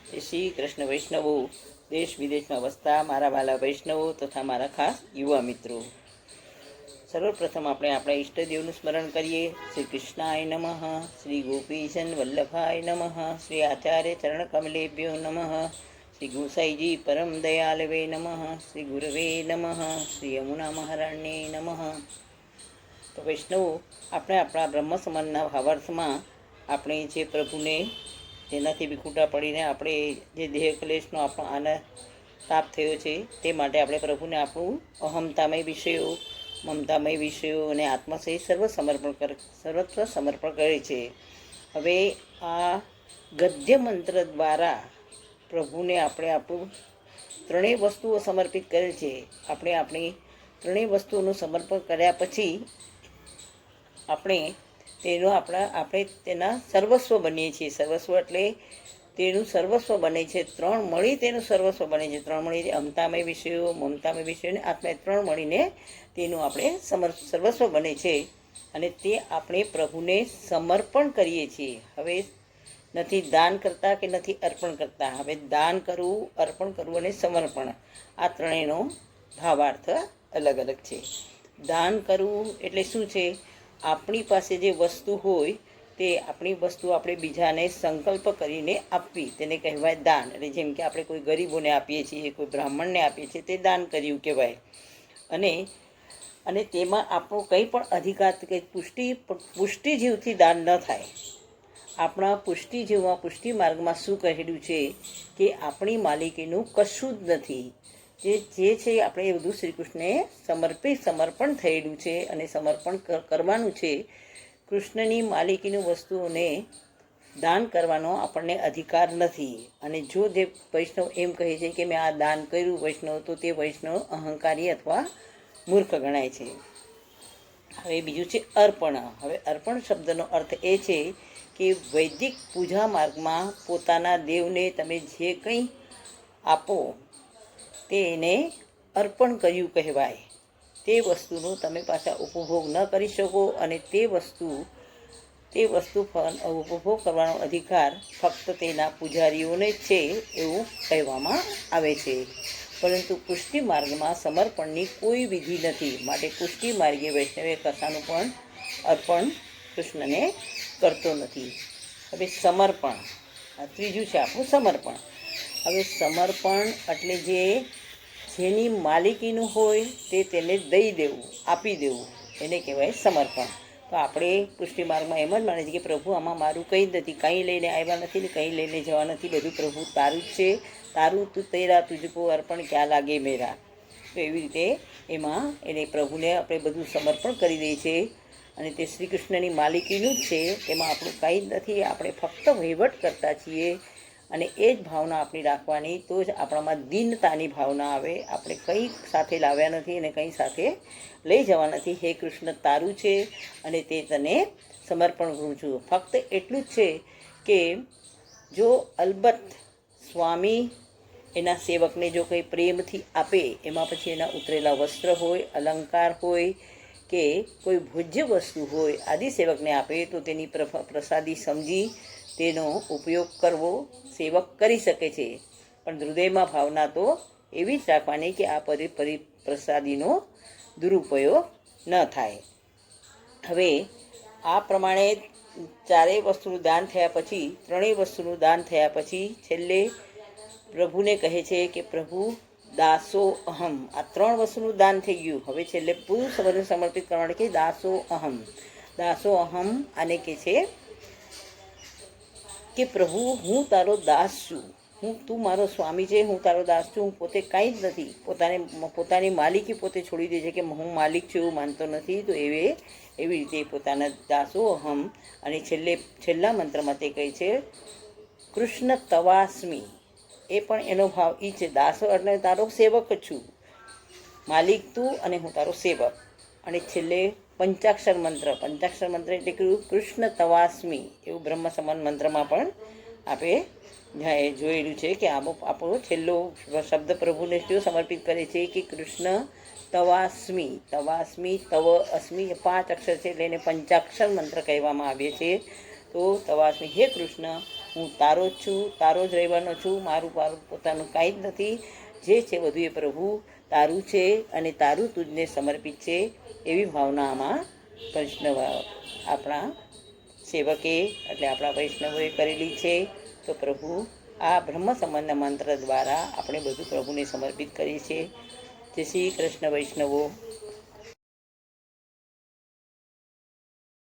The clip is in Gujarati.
એ શ્રી કૃષ્ણ વૈષ્ણવો, દેશ વિદેશમાં વસતા મારા વાલા વૈષ્ણવો તથા મારા ખાસ યુવા મિત્રો, સર્વપ્રથમ આપણે આપણા ઈષ્ટદેવનું સ્મરણ કરીએ. શ્રી કૃષ્ણાય નમઃ, શ્રી ગોપીજન વલ્લભાય નમઃ, શ્રી આચાર્ય ચરણ કમલેભ્યો નમઃ, શ્રી ગુસાઈજી પરમ દયાલવે નમઃ, શ્રી ગુરવે નમઃ, શ્રી યમુના મહારાણ્યે નમઃ. તો વૈષ્ણવો, આપણે આપણા બ્રહ્મ સમાનના ભાવાર્થમાં આપણે જે પ્રભુને તેનાથી વિખૂટા પડીને આપણે જે દેહ ક્લેશનો આપણો આનંદ તાપ થયો છે તે માટે આપણે પ્રભુને આપણું અહમતામય વિષયો, મમતામય વિષયો અને આત્મસહિત સર્વત્ર સમર્પણ કરે છે. હવે આ ગદ્ય મંત્ર દ્વારા પ્રભુને આપણે આપણું ત્રણેય વસ્તુઓ સમર્પિત કરે છે. આપણે આપણી ત્રણેય વસ્તુઓનું સમર્પણ કર્યા પછી આપણે તેના સર્વસ્વ બનીએ છીએ. સર્વસ્વ એટલે તેનું સર્વસ્વ બને છે. ત્રણ મળી તેનું સર્વસ્વ બને છે. ત્રણ મળી અમતામય વિષયો, મમતામય વિષયો અને આત્મા, ત્રણ મળીને તેનું આપણે સર્વસ્વ બને છે અને તે આપણે પ્રભુને સમર્પણ કરીએ છીએ. હવે નથી દાન કરતા કે નથી અર્પણ કરતા. હવે દાન કરવું, અર્પણ કરવું અને સમર્પણ, આ ત્રણેયનો ભાવાર્થ અલગ અલગ છે. દાન કરવું એટલે શું છે? આપણી પાસે જે વસ્તુ હોય તે આપણી વસ્તુ આપણે બીજાને સંકલ્પ કરીને આપવી, તેને કહેવાય દાન. એટલે જેમ કે આપણે કોઈ ગરીબોને આપીએ છીએ, કોઈ બ્રાહ્મણને આપીએ છીએ, તે દાન કર્યું કહેવાય. અને તેમાં આપણો કંઈ પણ અધિકાર કે પુષ્ટિજીવથી દાન ન થાય. આપણા પુષ્ટિ માર્ગમાં શું કહેલું છે કે આપણી માલિકીનું કશું જ નથી. જે છે આપણે એ બધું શ્રી કૃષ્ણને સમર્પણ થયેલું છે અને સમર્પણ કરવાનું છે. કૃષ્ણની માલિકીનું વસ્તુઓને દાન કરવાનો આપણને અધિકાર નથી. અને જો જે વૈષ્ણવ એમ કહે છે કે મેં આ દાન કર્યું વૈષ્ણવ, તો તે વૈષ્ણવ અહંકારી અથવા મૂર્ખ ગણાય છે. હવે બીજું છે અર્પણ. હવે અર્પણ શબ્દનો અર્થ એ છે કે વૈદિક પૂજા માર્ગમાં પોતાના દેવને તમે જે કંઈ આપો તેને અર્પણ કર્યું કહેવાય. તે વસ્તુનો તમે પાછા ઉપભોગ ન કરી શકો અને તે વસ્તુ ઉપભોગ કરવાનો અધિકાર ફક્ત તેના પૂજારીઓને જ છે એવું કહેવામાં આવે છે. પરંતુ પુષ્ટિ માર્ગમાં સમર્પણની કોઈ વિધિ નથી. માટે પુષ્ટિ માર્ગે વૈષ્ણવે કશાનું પણ અર્પણ કૃષ્ણને કરતો નથી. હવે સમર્પણ, આ ત્રીજું છે આપણું સમર્પણ. હવે સમર્પણ એટલે જેની માલિકીનું હોય તે તેને દઈ દેવું, આપી દેવું, એને કહેવાય સમર્પણ. તો આપણે પુષ્ટિ માર્ગમાં એમ જ માને છે કે પ્રભુ આમાં મારું કંઈ જ નથી, કંઈ લઈને આવ્યા નથી ને કંઈ લઈને જવા નથી, બધું પ્રભુ તારું જ છે. તારું તું તેરા તુજકો અર્પણ ક્યાં લાગે મેરા. તો એવી રીતે એમાં એને પ્રભુને આપણે બધું સમર્પણ કરી દઈએ છીએ અને તે શ્રી કૃષ્ણની માલિકીનું જ છે. તેમાં આપણું કંઈ જ નથી, આપણે ફક્ત વહીવટ કરતા છીએ. અને એ જ ભાવના આપણી રાખવાની, તો જ આપણામાં દીનતાની ભાવના આવે. આપણે કંઈ સાથે લાવ્યા નથી અને કંઈ સાથે લઈ જવા નથી. હે કૃષ્ણ, તારું છે અને તે તને સમર્પણ કરું છું. ફક્ત એટલું જ છે કે જો અલબત્ત સ્વામી એના સેવકને જો કંઈ પ્રેમથી આપે, એમાં પછી એના ઉતરેલા વસ્ત્ર હોય, અલંકાર હોય કે કોઈ ભોજ્ય વસ્તુ હોય, આદિ સેવકને આપે તો તેની પ્રસાદી સમજી તેનો ઉપયોગ કરવો સેવક કરી શકે છે. પણ હૃદયમાં ભાવના તો એવી જ રાખવાની કે આ પ્રસાદીનો દુરુપયોગ ન થાય. હવે આ પ્રમાણે ચારેય વસ્તુનું દાન થયા પછી, ત્રણેય વસ્તુનું દાન થયા પછી છેલ્લે પ્રભુને કહે છે કે પ્રભુ દાસો અહમ. આ ત્રણ વસ્તુનું દાન થઈ ગયું. હવે છેલ્લે પૂરું સમર્પિત કરવાનું કે દાસો અહમ. દાસો અહમ આને કહે છે કે પ્રભુ હું તારો દાસ છું, તું મારો સ્વામી છે, હું તારો દાસ છું, હું પોતે કાંઈ જ નથી. પોતાની માલિકી પોતે છોડી દે છે કે હું માલિક છું એવું માનતો નથી. તો એવી રીતે પોતાના દાસો અહમ. અને છેલ્લા મંત્રમાં તે કહે છે કૃષ્ણ તવાસ્મી. એ પણ એનો ભાવ એ છે, દાસો એટલે તારો સેવક જ છું, માલિક તું અને હું તારો સેવક. અને છેલ્લે પંચાક્ષર મંત્ર એટલે કૃષ્ણ તવાસ્મી એવું બ્રહ્મ સમાન મંત્રમાં પણ આપણે જોયેલું છે કે આપણો છેલ્લો શબ્દ પ્રભુને શું સમર્પિત કરે છે કે કૃષ્ણ તવાસ્મી. તવ અસ્મી એ 5 અક્ષર છે એટલે એને પંચાક્ષર મંત્ર કહેવામાં આવે છે. તો તવાસ્મી, હે કૃષ્ણ હું તારો જ છું, તારો જ રહેવાનો છું, મારું પોતાનું કાંઈ જ નથી. જે છે બધું એ પ્રભુ તારું છે અને તારું તુજને સમર્પિત છે, એવી ભાવના આમાં વૈષ્ણવ આપણા સેવકે એટલે આપણા વૈષ્ણવોએ કરેલી છે. તો પ્રભુ આ બ્રહ્મ સંબંધના મંત્ર દ્વારા આપણે બધું પ્રભુને સમર્પિત કરીએ છીએ. જય શ્રી કૃષ્ણ વૈષ્ણવો.